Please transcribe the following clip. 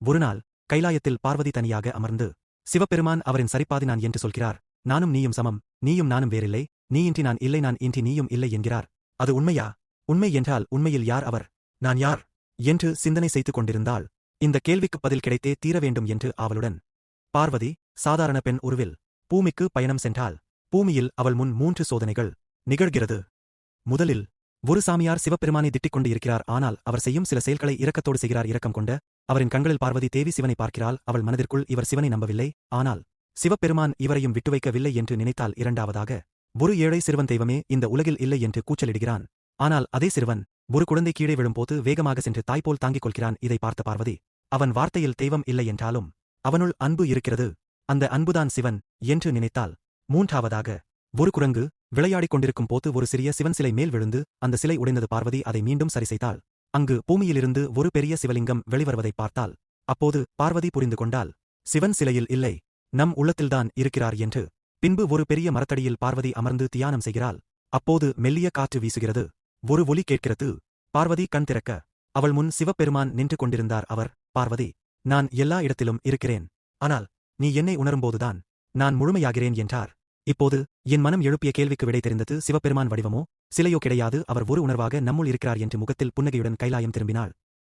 ஒருநாள் கைலாயத்தில் பார்வதி தனியாக அமர்ந்து சிவபெருமான் அவரின் சரிபாதி நான் என்று சொல்கிறார். நானும் நீயும் சமம், நீயும் நானும் வேறில்லை, நீயின்றி நான் இல்லை, நான் இன்றி நீயும் இல்லை என்கிறார். அது உண்மையா? உண்மை என்றால் உண்மையில் யார் அவர், நான் யார் என்று சிந்தனை செய்து கொண்டிருந்தாள். இந்த கேள்விக்குப் பதில் கிடைத்தே தீர வேண்டும் என்று ஆவலுடன் பார்வதி சாதாரண பெண் உருவில் பூமிக்கு பயணம் சென்றாள். பூமியில் அவள் முன் 3 சோதனைகள் நிகழ்கிறது. முதலில் ஒரு சாமியார் சிவபெருமானை திட்டிக் கொண்டு இருக்கிறார். ஆனால் அவர் செய்யும் சில செயல்களை இரக்கத்தோடு செய்கிறார். இரக்கம் கொண்ட அவரின் கண்களில் பார்வதி தேவி சிவனை பார்க்கிறாள். அவள் மனதிற்குள் இவர் சிவனை நம்பவில்லை, ஆனால் சிவபெருமான் இவரையும் விட்டுவைக்கவில்லை என்று நினைத்தால். இரண்டாவதாக ஒரு ஏழை சிறுவன் தெய்வமே இந்த உலகில் இல்லை என்று கூச்சலிடுகிறான். ஆனால் அதே சிறுவன் ஒரு குழந்தை கீழே விழும்போது வேகமாக சென்று தாய்போல் தாங்கிக் கொள்கிறான். இதை பார்த்த பார்வதி அவன் வார்த்தையில் தெய்வம் இல்லை என்றாலும் அவனுள் அன்பு இருக்கிறது, அந்த அன்புதான் சிவன் என்று நினைத்தாள். மூன்றாவதாக ஒரு குரங்கு விளையாடிக் கொண்டிருக்கும் போது ஒரு சிறிய சிவன் சிலை மேல் விழுந்து அந்த சிலை உடைந்தது. பார்வதி அதை மீண்டும் சரி செய்தாள். அங்கு பூமியிலிருந்து ஒரு பெரிய சிவலிங்கம் வெளிவருவதைப் பார்த்தாள். அப்போது பார்வதி புரிந்து கொண்டாள், சிவன் சிலையில் இல்லை, நம் உள்ளத்தில்தான் இருக்கிறார் என்று. பின்பு ஒரு பெரிய மரத்தடியில் பார்வதி அமர்ந்து தியானம் செய்கிறாள். அப்போது மெல்லிய காற்று வீசுகிறது. ஒரு ஒலி கேட்கிறது. பார்வதி கண் திறக்க அவள் முன் சிவபெருமான் நின்று கொண்டிருந்தார். அவர், பார்வதி, நான் எல்லா இடத்திலும் இருக்கிறேன், ஆனால் நீ என்னை உணரும்போதுதான் நான் முழுமையாகிறேன் என்றார். இப்போது என் மனம் எழுப்பிய கேள்விக்கு விடை தெரிந்தது. சிவபெருமான் வடிவமோ சிலையோ கிடையாது, அவர் ஒரு உணர்வாக நம்முள் இருக்கிறார் என்று முகத்தில் புன்னகையுடன் கைலாயம் திரும்பினாள்.